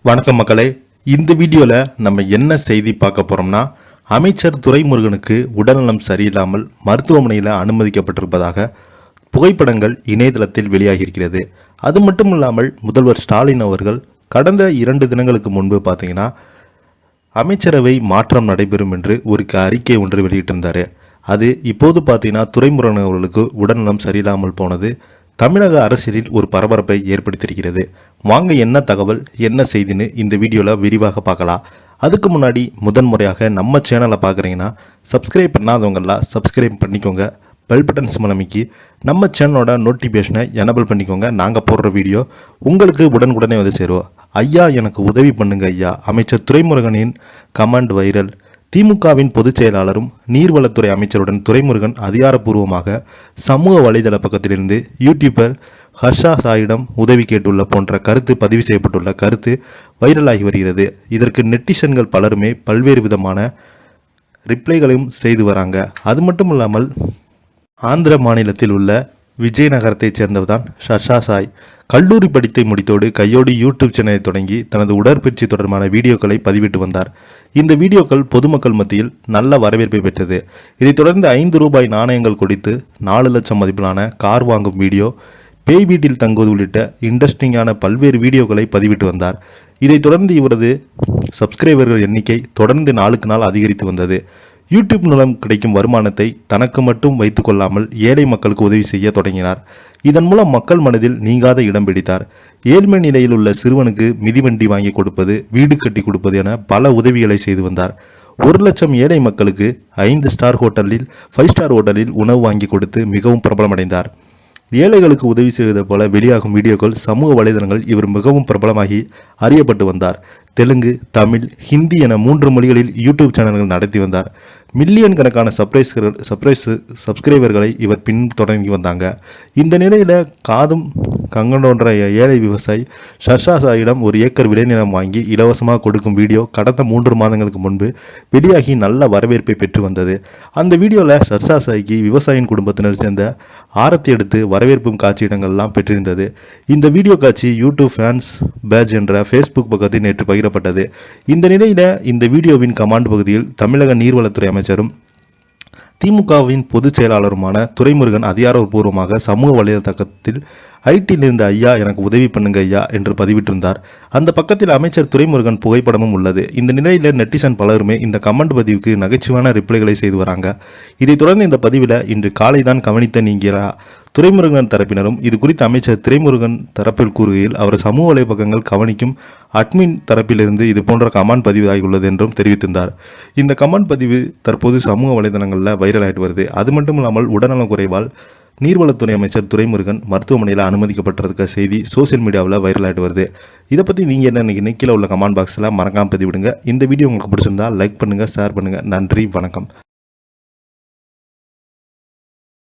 வணக்கம் மக்களே. இந்த வீடியோவில் நம்ம என்ன செய்தி பார்க்க போகிறோம்னா, அமைச்சர் துரைமுருகனுக்கு உடல்நலம் சரியில்லாமல் மருத்துவமனையில் அனுமதிக்கப்பட்டிருப்பதாக புகைப்படங்கள் இணையதளத்தில் வெளியாகியிருக்கிறது. அது மட்டும் இல்லாமல் முதல்வர் ஸ்டாலின் அவர்கள் கடந்த 2 தினங்களுக்கு முன்பு பார்த்தீங்கன்னா அமைச்சரவை மாற்றம் நடைபெறும் என்று ஒரு அறிக்கை ஒன்று வெளியிட்டிருந்தார். அது இப்போது பார்த்தீங்கன்னா துரைமுருகன் அவர்களுக்கு உடல்நலம் சரியில்லாமல் போனது தமிழக அரசியலில் ஒரு பரபரப்பை ஏற்படுத்தியிருக்கிறது. வாங்க என்ன தகவல் என்ன செய்தின்னு இந்த வீடியோவில் விரிவாக பார்க்கலாம். அதுக்கு முன்னாடி முதன்முறையாக நம்ம சேனலை பார்க்குறீங்கன்னா சப்ஸ்கிரைப் பண்ணாதவங்களாம் சப்ஸ்கிரைப் பண்ணிக்கோங்க. பெல் பட்டன் சிம்பல் அமைக்கி நம்ம சேனலோட நோட்டிஃபிகேஷனை எனபிள் பண்ணிக்கோங்க. நாங்கள் போடுற வீடியோ உங்களுக்கு உடனுக்குடனே வந்து சேருவோம். ஐயா எனக்கு உதவி பண்ணுங்க ஐயா. அமைச்சர் துரைமுருகனின் கமெண்ட் வைரல். திமுகவின் பொதுச் செயலாளரும் நீர்வளத்துறை அமைச்சருடன் துரைமுருகன் அதிகாரப்பூர்வமாக சமூக வலைதள பக்கத்திலிருந்து யூடியூபர் ஹர்ஷா சாயிடம் உதவி கேட்டுள்ள போன்ற கருத்து பதிவு செய்யப்பட்டுள்ள கருத்து வைரலாகி வருகிறது. இதற்கு நெட்டிசன்கள் பலருமே பல்வேறு விதமான ரிப்ளைகளையும் செய்து வராங்க. அது மட்டும் இல்லாமல் ஆந்திர மாநிலத்தில் உள்ள விஜயநகரத்தைச் சேர்ந்தவர்தான் ஹர்ஷா சாய். கல்லூரி படித்தை முடித்தோடு கையோடு யூடியூப் சேனலை தொடங்கி தனது உடற்பயிற்சி தொடர்பான வீடியோக்களை பதிவிட்டு வந்தார். இந்த வீடியோக்கள் பொதுமக்கள் மத்தியில் நல்ல வரவேற்பை பெற்றது. இதைத் தொடர்ந்து 5 ரூபாய் நாணயங்கள் கொடுத்து 4 லட்சம் மதிப்பிலான கார் வாங்கும் வீடியோ, பேய் வீட்டில் தங்குவது உள்ளிட்ட இன்ட்ரெஸ்டிங்கான பல்வேறு வீடியோக்களை பதிவிட்டு வந்தார். இதைத் தொடர்ந்து இவரது சப்ஸ்கிரைபர்கள் எண்ணிக்கை தொடர்ந்து நாளுக்கு நாள் அதிகரித்து வந்தது. யூடியூப் மூலம் கிடைக்கும் வருமானத்தை தனக்கு மட்டும் வைத்து கொள்ளாமல் ஏழை மக்களுக்கு உதவி செய்ய தொடங்கினார். இதன் மூலம் மக்கள் மனதில் நீங்காத இடம் பிடித்தார். ஏழ்மை நிலையில் உள்ள சிறுவனுக்கு மிதிவண்டி வாங்கி கொடுப்பது, வீடு கட்டி கொடுப்பது என பல உதவிகளை செய்து வந்தார். 1 லட்சம் ஏழை மக்களுக்கு 5 ஸ்டார் ஹோட்டலில் 5 ஸ்டார் ஹோட்டலில் உணவு வாங்கி கொடுத்து மிகவும் பிரபலமடைந்தார். ஏழைகளுக்கு உதவி செய்வது போல வெளியாகும் வீடியோக்கள் சமூக வலைதளங்கள் இவர் மிகவும் பிரபலமாகி அறியப்பட்டு வந்தார். தெலுங்கு, தமிழ், ஹிந்தி என 3 மொழிகளில் யூடியூப் சேனல்கள் நடத்தி வந்தார். மில்லியன் கணக்கான சப்ஸ்கிரைபர்களை இவர் பின் தொடங்கி வந்தாங்க. இந்த நிலையில் காதும் கங்கனோன்ற ஏழை விவசாயி ஹர்ஷா சாயிடம் 1 ஏக்கர் விளைநிலம் வாங்கி இலவசமாக கொடுக்கும் வீடியோ கடந்த 3 மாதங்களுக்கு முன்பு வெளியாகி நல்ல வரவேற்பை பெற்று வந்தது. அந்த வீடியோவில் ஹர்ஷா சாய்க்கு விவசாயியின் குடும்பத்தினர் சேர்ந்த ஆரத்தி எடுத்து வரவேற்பும் காட்சி இடங்கள்லாம் பெற்றிருந்தது. இந்த வீடியோ காட்சி யூடியூப் ஃபேன்ஸ் பேட்ஜ் என்ற ஃபேஸ்புக் பக்கத்தில் நேற்று பகிரப்பட்டது. இந்த நிலையில் இந்த வீடியோவின் கமாண்ட் பகுதியில் தமிழக நீர்வளத்துறை அமைச்சரும் திமுகவின் பொதுச் செயலாளருமான துரைமுருகன் அதிகாரப்பூர்வமாக சமூக வலைதளத்தில் ஐடியில் இருந்த ஐயா எனக்கு உதவி பண்ணுங்க ஐயா என்று பதிவிட்டிருந்தார். அந்த பக்கத்தில் அமைச்சர் துரைமுருகன் புகைப்படமும் உள்ளது. இந்த நிலையில் நெட்டிசன் பலருமே இந்த கமெண்ட் பதிவுக்கு நகைச்சுவான ரிப்ளைகளை செய்து வராங்க. இதைத் தொடர்ந்து இந்த பதிவில் இன்று காலை தான் கவனித்த நீங்கிறா துரைமுருகன் தரப்பினரும் இது குறித்து அமைச்சர் துரைமுருகன் தரப்பில் கூறுகையில் அவர் சமூக வலைப்பக்கங்கள் கவனிக்கும் அட்மின் தரப்பிலிருந்து இது போன்ற கமெண்ட் பதிவாகியுள்ளது என்றும் தெரிவித்திருந்தார். இந்த கமெண்ட் பதிவு தற்போது சமூக வலைதளங்களில் வைரலாகிட்டு வருது. அது மட்டும் இல்லாமல் உடல்நலம் குறைவால் நீர்வளத்துறை அமைச்சர் துரைமுருகன் மருத்துவமனையில் அனுமதிக்கப்பட்டிருக்க செய்தி சோசியல் மீடியாவில் வைரலாகிட்டு வருது. இதை பற்றி நீங்கள் என்ன நினைக்கிறீங்க? கீழே உள்ள கமெண்ட் பாக்ஸில் மறக்காமல் பதிவிடுங்க. இந்த வீடியோ உங்களுக்கு பிடிச்சிருந்தா லைக் பண்ணுங்கள், ஷேர் பண்ணுங்கள். நன்றி, வணக்கம்.